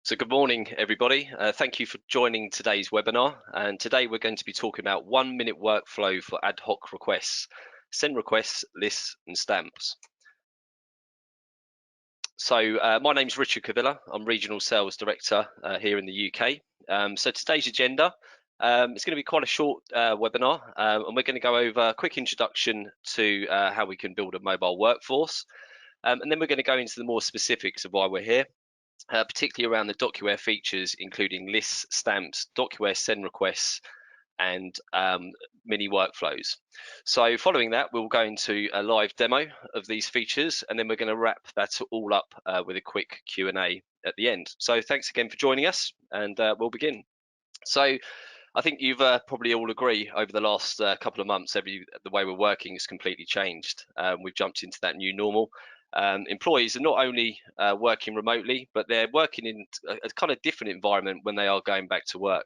So good morning, everybody. Thank you for joining today's webinar. And today we're going to be talking about 1-minute workflow for ad hoc requests, send requests, lists, and stamps. So my name's Richard Cavilla. I'm Regional Sales Director here in the UK. So today's agenda, it's going to be quite a short webinar, and we're going to go over a quick introduction to how we can build a mobile workforce. And then we're going to go into the more specifics of why we're here. Particularly around the DocuWare features, including lists, stamps, DocuWare send requests, and mini workflows. So following that, we'll go into a live demo of these features, and then we're going to wrap that all up with a quick Q&A at the end. So thanks again for joining us, and we'll begin. So I think you've probably all agree over the last couple of months, the way we're working has completely changed. We've jumped into that new normal. Employees are not only working remotely, but they're working in a kind of different environment when they are going back to work.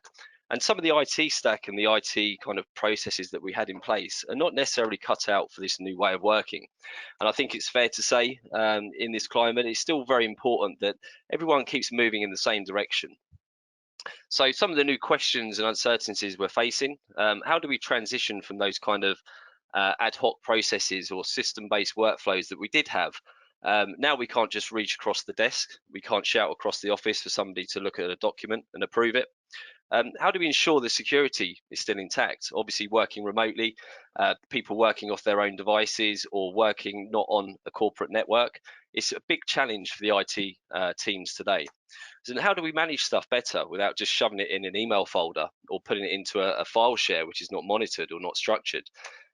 And some of the IT stack and the IT kind of processes that we had in place are not necessarily cut out for this new way of working. And I think it's fair to say in this climate, it's still very important that everyone keeps moving in the same direction. So some of the new questions and uncertainties we're facing, how do we transition from those kind of ad hoc processes or system-based workflows that we did have? Now we can't just reach across the desk. We can't shout across the office for somebody to look at a document and approve it. How do we ensure the security is still intact? Obviously, working remotely, people working off their own devices or working not on a corporate network, it's a big challenge for the IT teams today. So how do we manage stuff better without just shoving it in an email folder or putting it into a file share which is not monitored or not structured?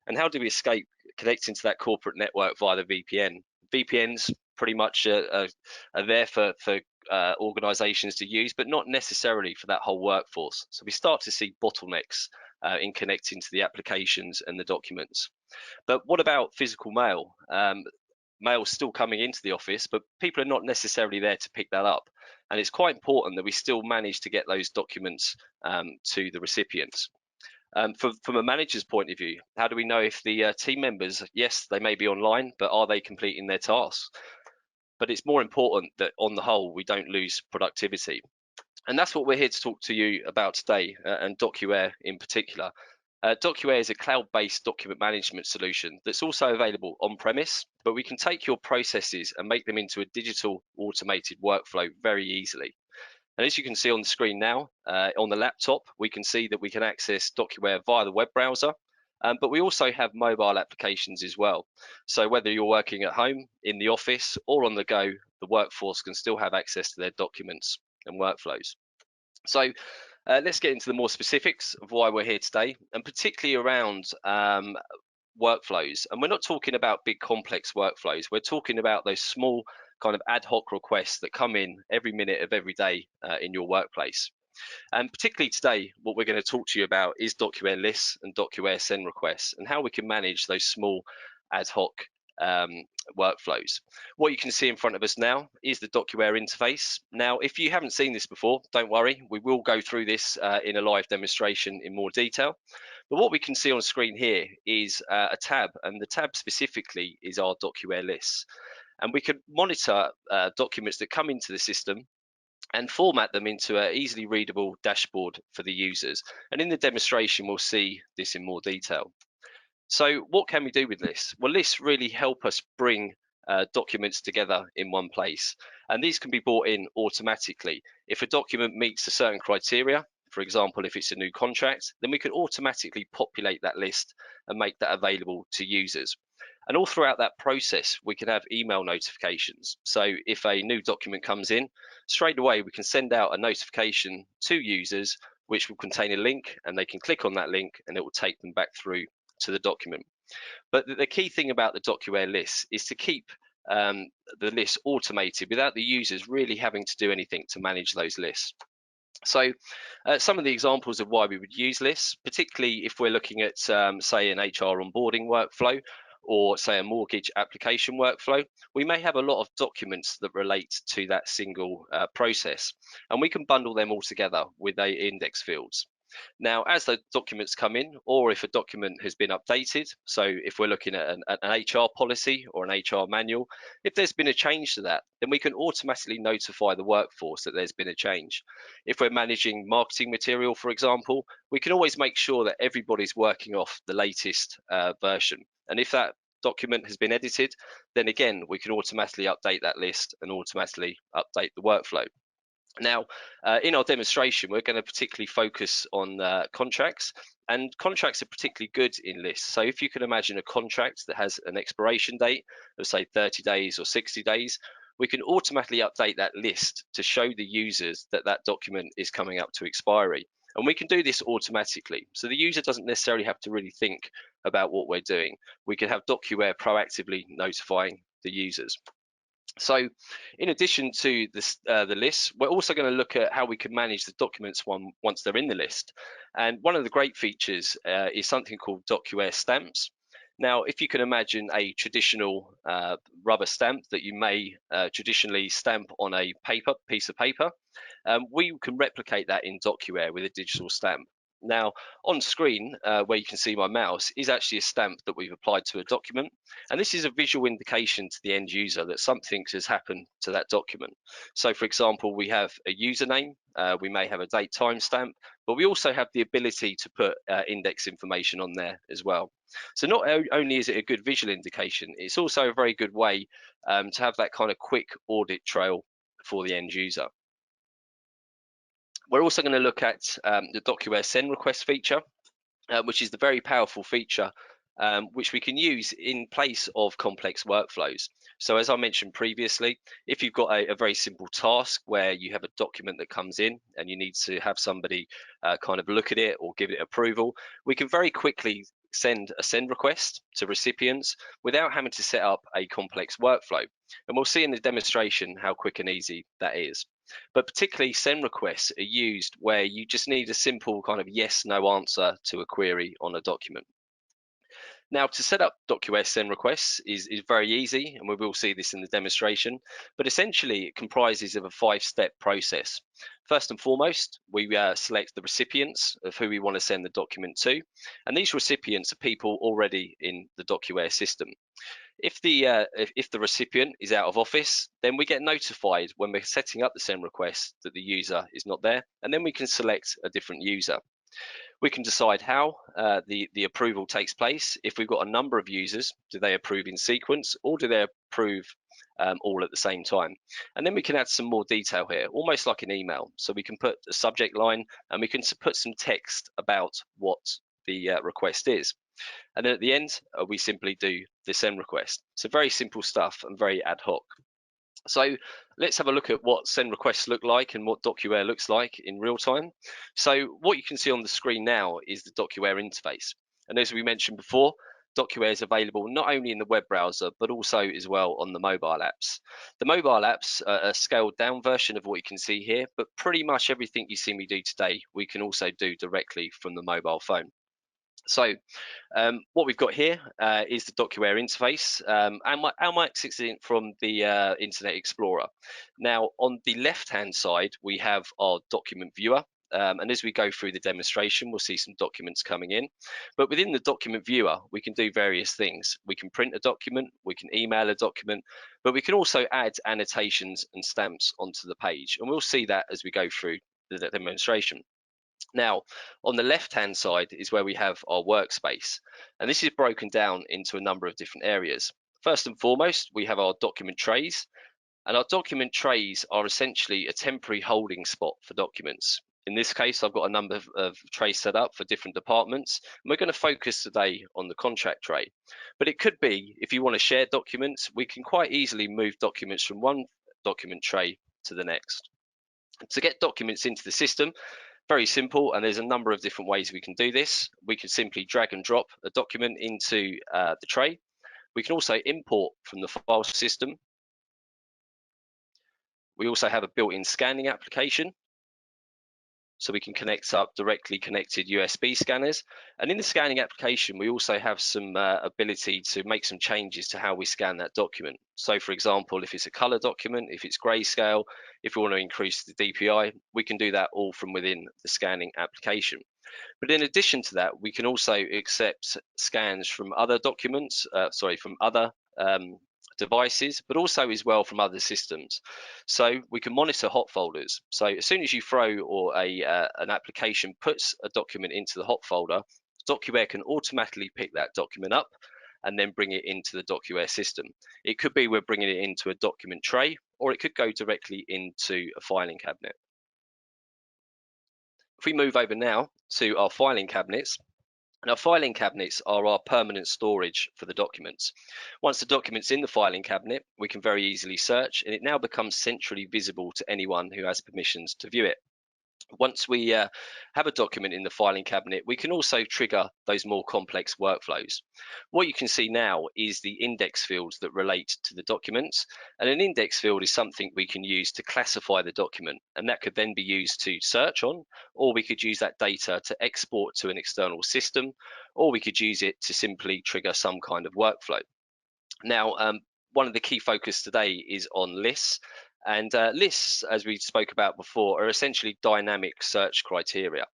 And how do we escape connecting to that corporate network via the VPN? VPNs pretty much are there for organizations to use, but not necessarily for that whole workforce. So we start to see bottlenecks in connecting to the applications and the documents. But what about physical mail? Mail's still coming into the office, but people are not necessarily there to pick that up. And it's quite important that we still manage to get those documents to the recipients. From a manager's point of view, how do we know if the team members, yes, they may be online, but are they completing their tasks? But it's more important that on the whole, we don't lose productivity. And that's what we're here to talk to you about today, and DocuWare in particular. DocuWare is a cloud-based document management solution that's also available on-premise, but we can take your processes and make them into a digital automated workflow very easily. And as you can see on the screen now, on the laptop, we can see that we can access DocuWare via the web browser, but we also have mobile applications as well. So whether you're working at home, in the office, or on the go, the workforce can still have access to their documents and workflows. So let's get into the more specifics of why we're here today, and particularly around workflows. And we're not talking about big complex workflows. We're talking about those small kind of ad hoc requests that come in every minute of every day in your workplace. And particularly today, what we're going to talk to you about is DocuWare lists and DocuWare send requests and how we can manage those small ad hoc workflows. What you can see in front of us now is the DocuWare interface. Now, if you haven't seen this before, don't worry, we will go through this in a live demonstration in more detail. But what we can see on screen here is a tab, and the tab specifically is our DocuWare lists. And we can monitor documents that come into the system and format them into an easily readable dashboard for the users. And in the demonstration, we'll see this in more detail. So what can we do with lists? Well, lists really help us bring documents together in one place. And these can be brought in automatically. If a document meets a certain criteria, for example, if it's a new contract, then we can automatically populate that list and make that available to users. And all throughout that process, we can have email notifications. So if a new document comes in, straight away we can send out a notification to users, which will contain a link, and they can click on that link and it will take them back through to the document. But the key thing about the DocuWare lists is to keep the lists automated without the users really having to do anything to manage those lists. So some of the examples of why we would use lists, particularly if we're looking at, say, an HR onboarding workflow, or say a mortgage application workflow, we may have a lot of documents that relate to that single process, and we can bundle them all together with index fields. Now, as the documents come in, or if a document has been updated, so if we're looking at an HR policy or an HR manual, if there's been a change to that, then we can automatically notify the workforce that there's been a change. If we're managing marketing material, for example, we can always make sure that everybody's working off the latest version. And if that document has been edited, then again, we can automatically update that list and automatically update the workflow. Now, in our demonstration, we're going to particularly focus on contracts, and contracts are particularly good in lists. So if you can imagine a contract that has an expiration date of say 30 days or 60 days, we can automatically update that list to show the users that that document is coming up to expiry. And we can do this automatically. So the user doesn't necessarily have to really think about what we're doing. We can have DocuWare proactively notifying the users. So in addition to this, the list, we're also going to look at how we can manage the documents once they're in the list. And one of the great features is something called DocuWare stamps. Now, if you can imagine a traditional rubber stamp that you may traditionally stamp on a piece of paper, we can replicate that in DocuWare with a digital stamp. Now, on screen, where you can see my mouse, is actually a stamp that we've applied to a document. And this is a visual indication to the end user that something has happened to that document. So, for example, we have a username, we may have a date timestamp, but we also have the ability to put index information on there as well. So not only is it a good visual indication, it's also a very good way to have that kind of quick audit trail for the end user. We're also going to look at the DocuWare send request feature, which is the very powerful feature which we can use in place of complex workflows. So as I mentioned previously, if you've got a very simple task where you have a document that comes in and you need to have somebody kind of look at it or give it approval, we can very quickly send a send request to recipients without having to set up a complex workflow. And we'll see in the demonstration how quick and easy that is. But particularly send requests are used where you just need a simple kind of yes, no answer to a query on a document. Now, to set up DocuWare send requests is very easy, and we will see this in the demonstration, but essentially it comprises of a 5-step process. First and foremost, we select the recipients of who we want to send the document to, and these recipients are people already in the DocuWare system. If the recipient is out of office, then we get notified when we're setting up the send request that the user is not there, and then we can select a different user. We can decide how the approval takes place. If we've got a number of users, do they approve in sequence or do they approve all at the same time? And then we can add some more detail here, almost like an email. So we can put a subject line and we can put some text about what the request is. And then at the end, we simply do the send request. So very simple stuff and very ad hoc. So let's have a look at what send requests look like and what DocuWare looks like in real time. So what you can see on the screen now is the DocuWare interface. And as we mentioned before, DocuWare is available not only in the web browser, but also as well on the mobile apps. The mobile apps are a scaled down version of what you can see here, but pretty much everything you see me do today, we can also do directly from the mobile phone. So what we've got here is the DocuWare interface, and I'm accessing it from the Internet Explorer. Now, on the left-hand side, we have our document viewer. And as we go through the demonstration, we'll see some documents coming in. But within the document viewer, we can do various things. We can print a document, we can email a document, but we can also add annotations and stamps onto the page. And we'll see that as we go through the demonstration. Now, on the left-hand side is where we have our workspace, and this is broken down into a number of different areas. First and foremost, we have our document trays, and our document trays are essentially a temporary holding spot for documents. In this case, I've got a number of trays set up for different departments, and we're going to focus today on the contract tray. But it could be, if you want to share documents, we can quite easily move documents from one document tray to the next. To get documents into the system, very simple, and there's a number of different ways we can do this. We can simply drag and drop a document into the tray. We can also import from the file system. We also have a built-in scanning application, so we can connect up directly connected USB scanners. And in the scanning application, we also have some ability to make some changes to how we scan that document. So for example, if it's a color document, if it's grayscale, if we want to increase the DPI, we can do that all from within the scanning application. But in addition to that, we can also accept scans from other documents, from other devices, but also as well from other systems. So we can monitor hot folders. So as soon as you throw or an application puts a document into the hot folder, DocuWare can automatically pick that document up and then bring it into the DocuWare system. It could be we're bringing it into a document tray, or it could go directly into a filing cabinet. If we move over now to our filing cabinets, now, filing cabinets are our permanent storage for the documents. Once the document's in the filing cabinet, we can very easily search, and it now becomes centrally visible to anyone who has permissions to view it. Once we have a document in the filing cabinet, we can also trigger those more complex workflows. What you can see now is the index fields that relate to the documents, and an index field is something we can use to classify the document, and that could then be used to search on, or we could use that data to export to an external system, or we could use it to simply trigger some kind of workflow. Now, one of the key focus today is on lists. And lists, as we spoke about before, are essentially dynamic search criteria.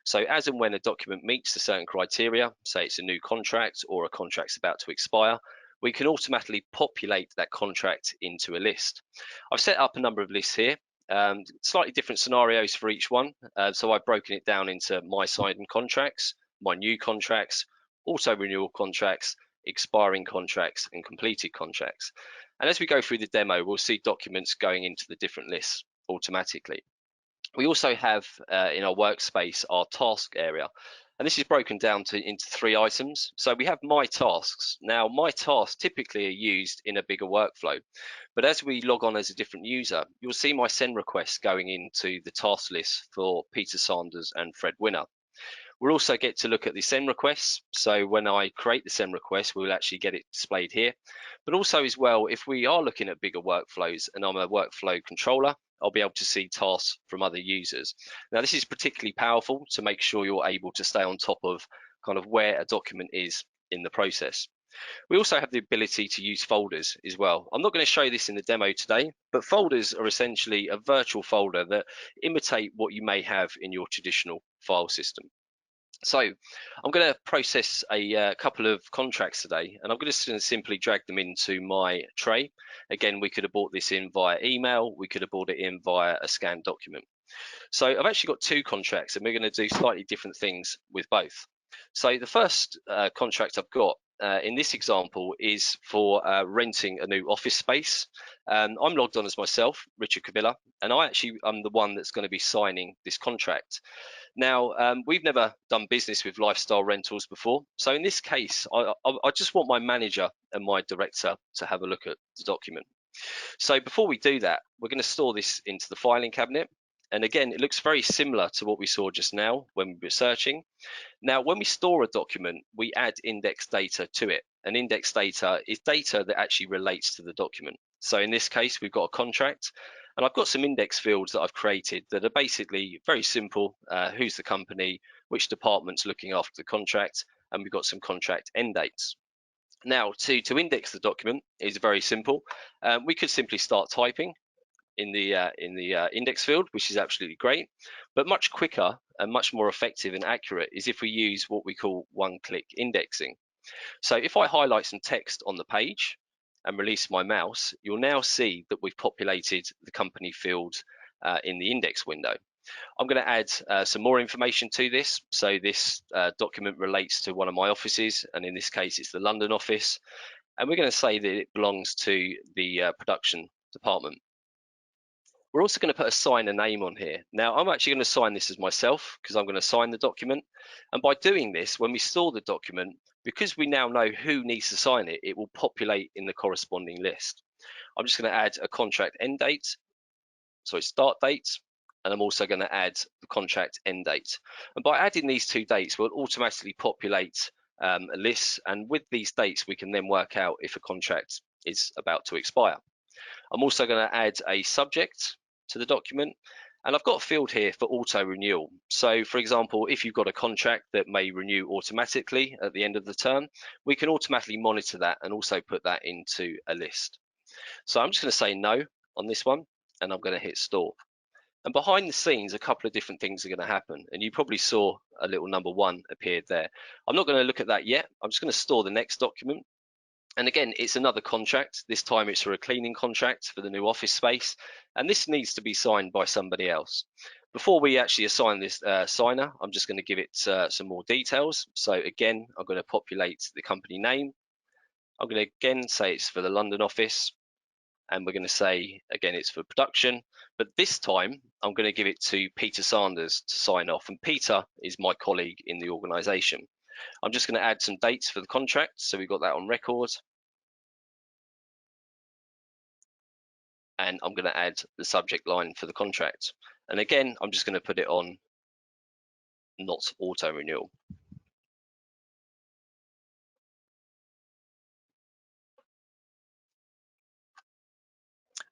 So as and when a document meets a certain criteria, say it's a new contract or a contract's about to expire, we can automatically populate that contract into a list. I've set up a number of lists here, slightly different scenarios for each one. So I've broken it down into my signed contracts, my new contracts, auto renewal contracts, expiring contracts, and completed contracts. And as we go through the demo, we'll see documents going into the different lists automatically. We also have in our workspace our task area, and this is broken down into 3 items. So we have my tasks. Now, my tasks typically are used in a bigger workflow, but as we log on as a different user, you'll see my send requests going into the task list for Peter Sanders and Fred Winner. We'll also get to look at the send requests. So when I create the send request, we'll actually get it displayed here. But also as well, if we are looking at bigger workflows and I'm a workflow controller, I'll be able to see tasks from other users. Now, this is particularly powerful to make sure you're able to stay on top of kind of where a document is in the process. We also have the ability to use folders as well. I'm not going to show this in the demo today, but folders are essentially a virtual folder that imitate what you may have in your traditional file system. So I'm going to process a couple of contracts today, and I'm going to simply drag them into my tray. Again, we could have brought this in via email. We could have brought it in via a scanned document. So I've actually got 2 contracts, and we're going to do slightly different things with both. So the first contract I've got in this example is for renting a new office space. I'm logged on as myself, Richard Cavilla, and I'm the one that's going to be signing this contract. Now, we've never done business with lifestyle rentals before. So in this case, I just want my manager and my director to have a look at the document. So before we do that, we're going to store this into the filing cabinet. And again, it looks very similar to what we saw just now when we were searching. Now, when we store a document, we add index data to it. And index data is data that actually relates to the document. So in this case, we've got a contract, and I've got some index fields that I've created that are basically very simple. Who's the company, which department's looking after the contract, and we've got some contract end dates. Now, to index the document is very simple. We could simply start typing in the index field, which is absolutely great, but much quicker and much more effective and accurate is if we use what we call one-click indexing. So if I highlight some text on the page and release my mouse, you'll now see that we've populated the company field in the index window. I'm going to add some more information to this. So this document relates to one of my offices, and in this case it's the London office, and we're going to say that it belongs to the production department. We're also going to put a signer name on here. Now, I'm actually going to sign this as myself because I'm going to sign the document. And by doing this, when we store the document, because we now know who needs to sign it, it will populate in the corresponding list. I'm just going to add a contract end date, sorry, start date, and I'm also going to add the contract end date. And by adding these 2 dates, we'll automatically populate a list. And with these dates, we can then work out if a contract is about to expire. I'm also going to add a subject to the document, and I've got a field here for auto renewal. So for example, if you've got a contract that may renew automatically at the end of the term, we can automatically monitor that and also put that into a list. So I'm just going to say no on this one, and I'm going to hit store. And behind the scenes, a couple of different things are going to happen. And you probably saw a little number 1 appeared there. I'm not going to look at that yet. I'm just going to store the next document. And again, it's another contract. This time it's for a cleaning contract for the new office space. And this needs to be signed by somebody else. Before we actually assign this signer, I'm just going to give it some more details. So again, I'm going to populate the company name. I'm going to again say it's for the London office. And we're going to say, again, it's for production. But this time, I'm going to give it to Peter Sanders to sign off. And Peter is my colleague in the organisation. I'm just going to add some dates for the contract. So we've got that on record. And I'm going to add the subject line for the contract. And again, I'm just going to put it on not auto renewal.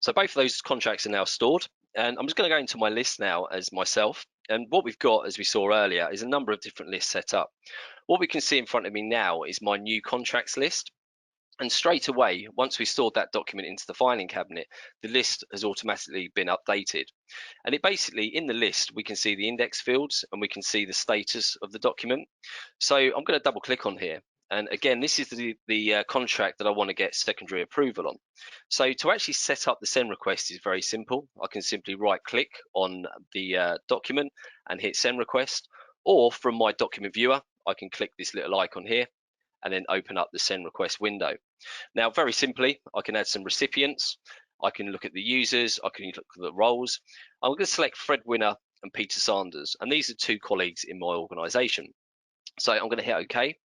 So both of those contracts are now stored. And I'm just going to go into my list now as myself. And what we've got, as we saw earlier, is a number of different lists set up. What we can see in front of me now is my new contracts list. And straight away, once we stored that document into the filing cabinet, the list has automatically been updated. And it basically, in the list, we can see the index fields and we can see the status of the document. So I'm going to double click on here. And again, this is the contract that I want to get secondary approval on. So to actually set up the send request is very simple. I can simply right click on the document and hit send request. Or from my document viewer, I can click this little icon here and then open up the send request window. Now, very simply, I can add some recipients. I can look at the users. I can look at the roles. I'm going to select Fred Winner and Peter Sanders, and these are 2 colleagues in my organisation. So I'm going to hit OK.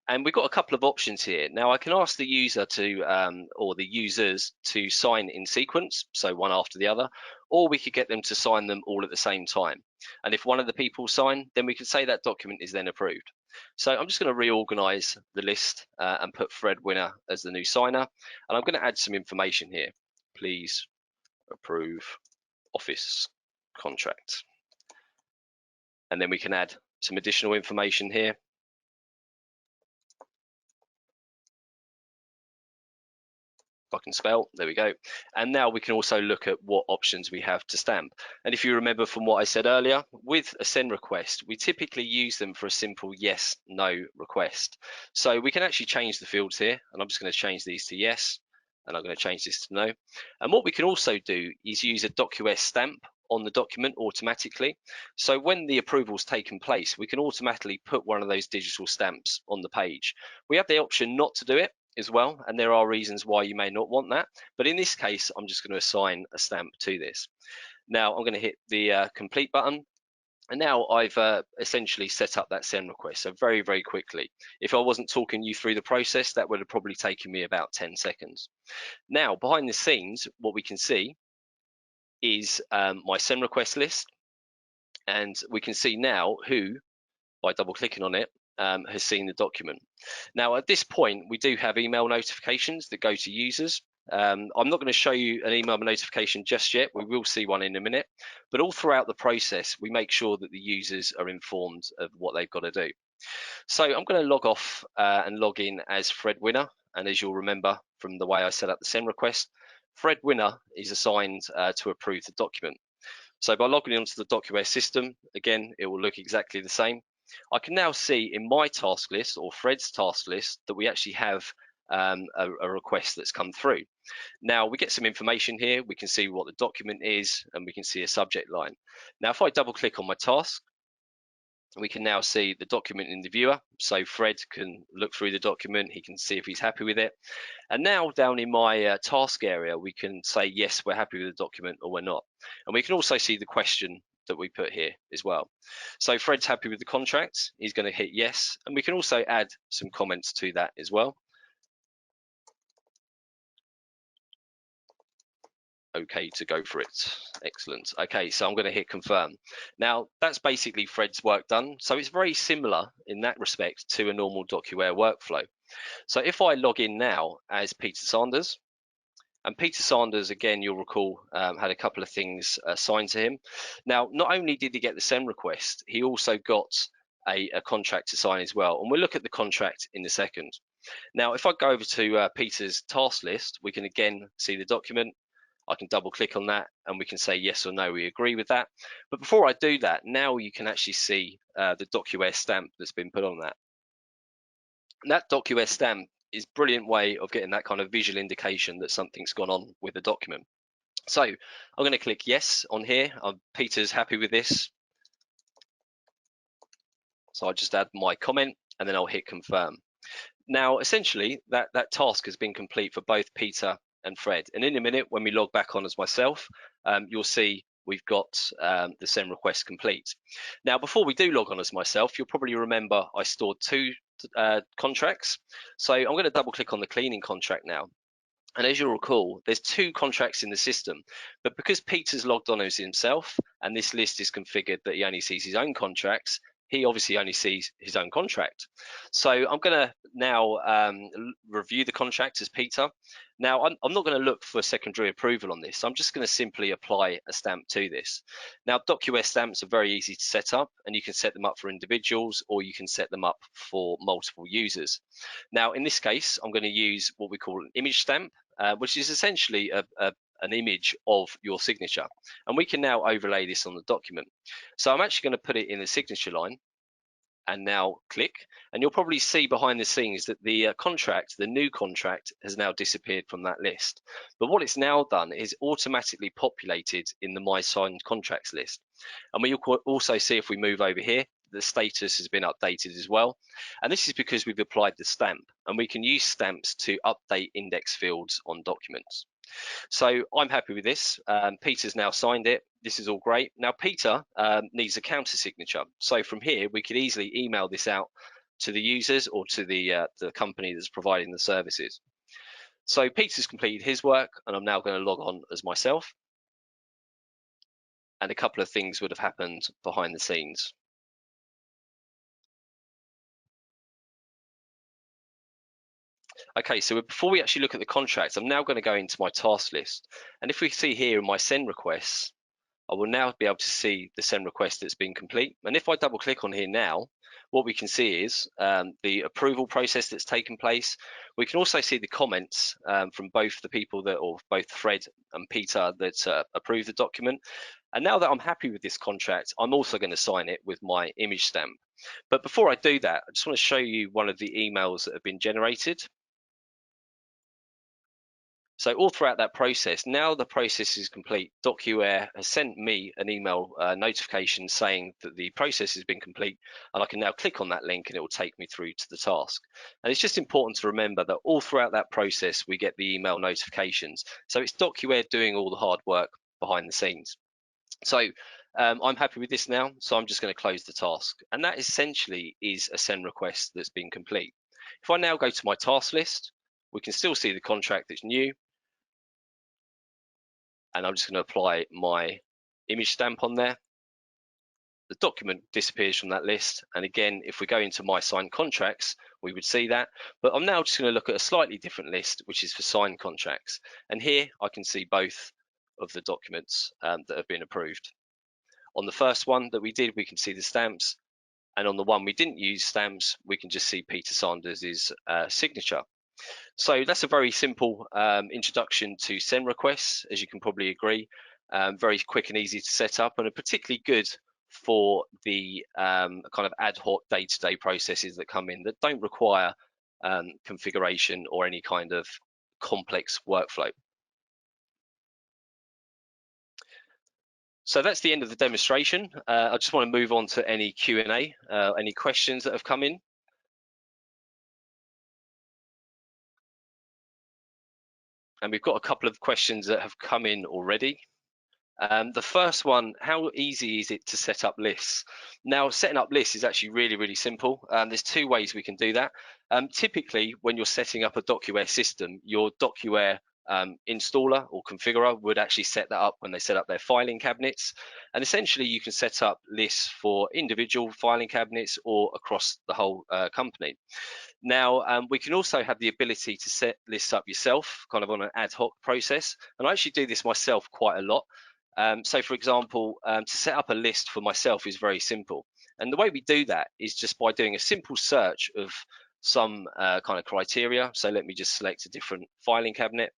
And we've got a couple of options here. Now I can ask the user to, or the users to sign in sequence, so one after the other, or we could get them to sign them all at the same time. And if one of the people sign, then we can say that document is then approved. So I'm just going to reorganize the list and put Fred Winner as the new signer. And I'm going to add some information here. Please approve office contract. And then we can add some additional information here. I can spell, there we go. And now we can also look at what options we have to stamp. And if you remember from what I said earlier, with a send request, we typically use them for a simple yes, no request. So we can actually change the fields here, and I'm just going to change these to yes, and I'm going to change this to no. And what we can also do is use a DocuWare stamp on the document automatically. So when the approval's taken place, we can automatically put one of those digital stamps on the page. We have the option not to do it as well, and there are reasons why you may not want that, but in this case I'm just going to assign a stamp to this. Now I'm going to hit the complete button, and now I've essentially set up that send request. So very quickly, if I wasn't talking you through the process, that would have probably taken me about 10 seconds. Now behind the scenes, what we can see is my send request list, and we can see now who, by double clicking on it, has seen the document. Now at this point we do have email notifications that go to users. I'm not going to show you an email notification just yet, we will see one in a minute, but all throughout the process we make sure that the users are informed of what they've got to do. So I'm going to log off and log in as Fred Winner, and as you'll remember from the way I set up the send request, Fred Winner is assigned to approve the document. So by logging onto the DocuWare system, again, it will look exactly the same. I can now see in my task list, or Fred's task list, that we actually have a request that's come through. Now we get some information here. We can see what the document is, and we can see a subject line. Now if I double click on my task, we can now see the document in the viewer. So Fred can look through the document, he can see if he's happy with it. And now down in my task area, we can say, yes, we're happy with the document, or we're not. And we can also see the question that we put here as well. So Fred's happy with the contract, he's going to hit yes, and we can also add some comments to that as well. Okay to go for it. Excellent. Okay, so I'm going to hit confirm. Now that's basically Fred's work done. So it's very similar in that respect to a normal DocuWare workflow. So if I log in now as Peter Sanders, and Peter Sanders, again, you'll recall, had a couple of things assigned to him. Now, not only did he get the send request, he also got a contract to sign as well. And we'll look at the contract in a second. Now, if I go over to Peter's task list, we can again see the document. I can double click on that and we can say yes or no, we agree with that. But before I do that, now you can actually see the DocuWare stamp that's been put on that. And that DocuWare stamp is a brilliant way of getting that kind of visual indication that something's gone on with the document. So I'm going to click yes on here. Peter's happy with this. So I'll just add my comment and then I'll hit confirm. Now, essentially, that task has been complete for both Peter and Fred. And in a minute, when we log back on as myself, you'll see we've got the send request complete. Now, before we do log on as myself, you'll probably remember I stored two contracts. So I'm going to double click on the cleaning contract now. And as you'll recall, there's two contracts in the system, but because Peter's logged on as himself and this list is configured that he only sees his own contracts, he obviously only sees his own contract. So I'm going to now review the contract as Peter. Now, I'm not going to look for secondary approval on this. I'm just going to simply apply a stamp to this. Now, DocuWare stamps are very easy to set up, and you can set them up for individuals or you can set them up for multiple users. Now, in this case, I'm going to use what we call an image stamp, which is essentially an image of your signature. And we can now overlay this on the document. So I'm actually going to put it in the signature line and now click, and you'll probably see behind the scenes that the contract, the new contract, has now disappeared from that list. But what it's now done is automatically populated in the My Signed Contracts list. And we also see, if we move over here, the status has been updated as well. And this is because we've applied the stamp, and we can use stamps to update index fields on documents. So I'm happy with this. Peter's now signed it. This is all great. Now Peter needs a counter signature. So from here, we could easily email this out to the users or to the company that's providing the services. So Peter's completed his work, and I'm now going to log on as myself. And a couple of things would have happened behind the scenes. Okay, so before we actually look at the contracts, I'm now going to go into my task list. And if we see here in my send requests, I will now be able to see the send request that's been complete. And if I double click on here now, what we can see is the approval process that's taken place. We can also see the comments from both the people that, or both Fred and Peter, that approved the document. And now that I'm happy with this contract, I'm also going to sign it with my image stamp. But before I do that, I just want to show you one of the emails that have been generated. So all throughout that process, now the process is complete, DocuWare has sent me an email notification saying that the process has been complete, and I can now click on that link and it will take me through to the task. And it's just important to remember that all throughout that process, we get the email notifications. So it's DocuWare doing all the hard work behind the scenes. So I'm happy with this now, so I'm just going to close the task. And that essentially is a send request that's been complete. If I now go to my task list, we can still see the contract that's new. And I'm just going to apply my image stamp on there. The document disappears from that list. And again, if we go into my signed contracts, we would see that. But I'm now just going to look at a slightly different list, which is for signed contracts. And here I can see both of the documents that have been approved. On the first one that we did, we can see the stamps. And on the one we didn't use stamps, we can just see Peter Sanders's signature. So that's a very simple introduction to send requests, as you can probably agree. Very quick and easy to set up, and are particularly good for the kind of ad hoc day-to-day processes that come in that don't require configuration or any kind of complex workflow. So that's the end of the demonstration. I just want to move on to any Q&A, any questions that have come in. And we've got a couple of questions that have come in already. The first one, how easy is it to set up lists? Now, setting up lists is actually really, really simple. There's two ways we can do that. Typically, when you're setting up a DocuWare system, your DocuWare installer or configurer would actually set that up when they set up their filing cabinets. And essentially, you can set up lists for individual filing cabinets or across the whole company. Now, we can also have the ability to set lists up yourself, kind of on an ad hoc process. And I actually do this myself quite a lot. So for example, to set up a list for myself is very simple. And the way we do that is just by doing a simple search of some kind of criteria. So let me just select a different filing cabinet.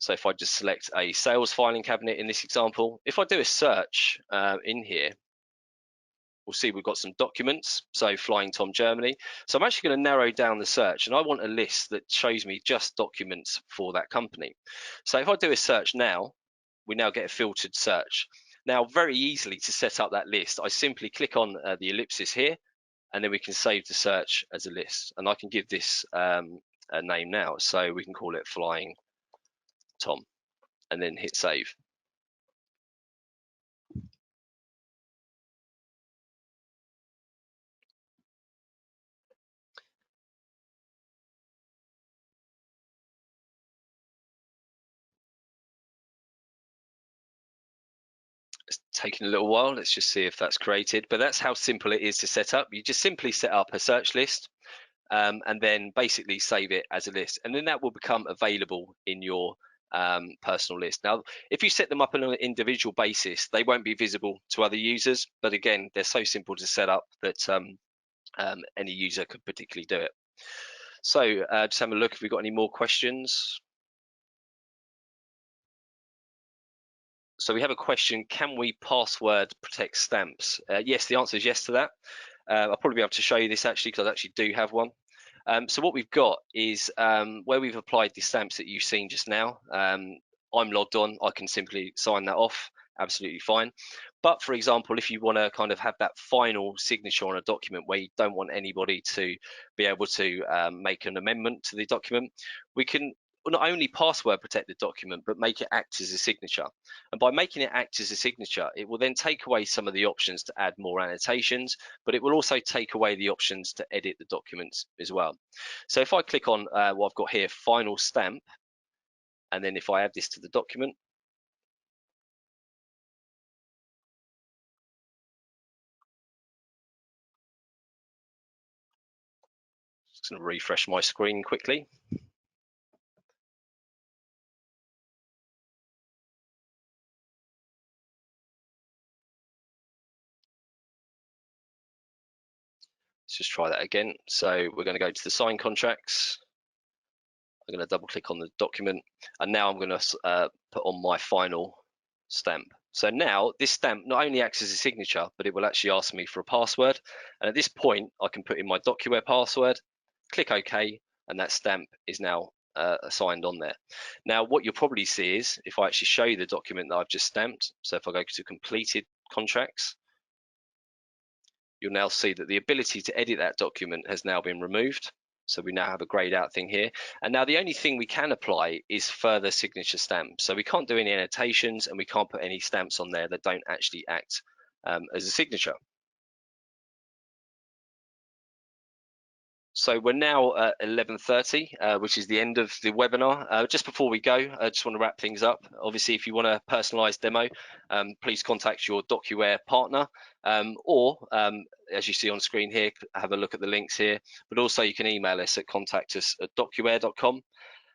So if I just select a sales filing cabinet in this example, if I do a search in here, we'll see we've got some documents, so Flying Tom Germany. So I'm actually going to narrow down the search, and I want a list that shows me just documents for that company. So if I do a search now, we now get a filtered search. Now, very easily to set up that list, I simply click on the ellipsis here, and then we can save the search as a list. And I can give this a name now, so we can call it Flying Tom, and then hit save. It's taking a little while. Let's just see if that's created, but that's how simple it is to set up. You just simply set up a search list and then basically save it as a list, and then that will become available in your personal list. Now, if you set them up on an individual basis, they won't be visible to other users, but again, they're so simple to set up that any user could particularly do it. So just have a look if we've got any more questions. So we have a question, can we password protect stamps? Yes, the answer is yes to that. I'll probably be able to show you this actually, because I actually do have one. So what we've got is where we've applied the stamps that you've seen just now. I'm logged on, I can simply sign that off, absolutely fine. But for example, if you want to kind of have that final signature on a document where you don't want anybody to be able to make an amendment to the document, we can not only password protect the document, but make it act as a signature. And by making it act as a signature, it will then take away some of the options to add more annotations, but it will also take away the options to edit the documents as well. So if I click on what I've got here, final stamp, and then if I add this to the document, just going to refresh my screen quickly. Let's just try that again. So we're going to go to the sign contracts. I'm going to double click on the document, and now I'm going to put on my final stamp. So now this stamp not only acts as a signature, but it will actually ask me for a password. And at this point, I can put in my DocuWare password, click OK, and that stamp is now assigned on there. Now, what you'll probably see is if I actually show you the document that I've just stamped, so if I go to completed contracts, you'll now see that the ability to edit that document has now been removed. So we now have a grayed out thing here. And now the only thing we can apply is further signature stamps. So we can't do any annotations, and we can't put any stamps on there that don't actually act as a signature. So we're now at 11:30, which is the end of the webinar. Just before we go, I just want to wrap things up. Obviously, if you want a personalized demo, please contact your DocuWare partner, or as you see on screen here, have a look at the links here, but also you can email us at contact@docuware.com.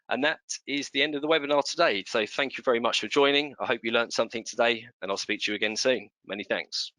And that is the end of the webinar today. So thank you very much for joining. I hope you learned something today, and I'll speak to you again soon. Many thanks.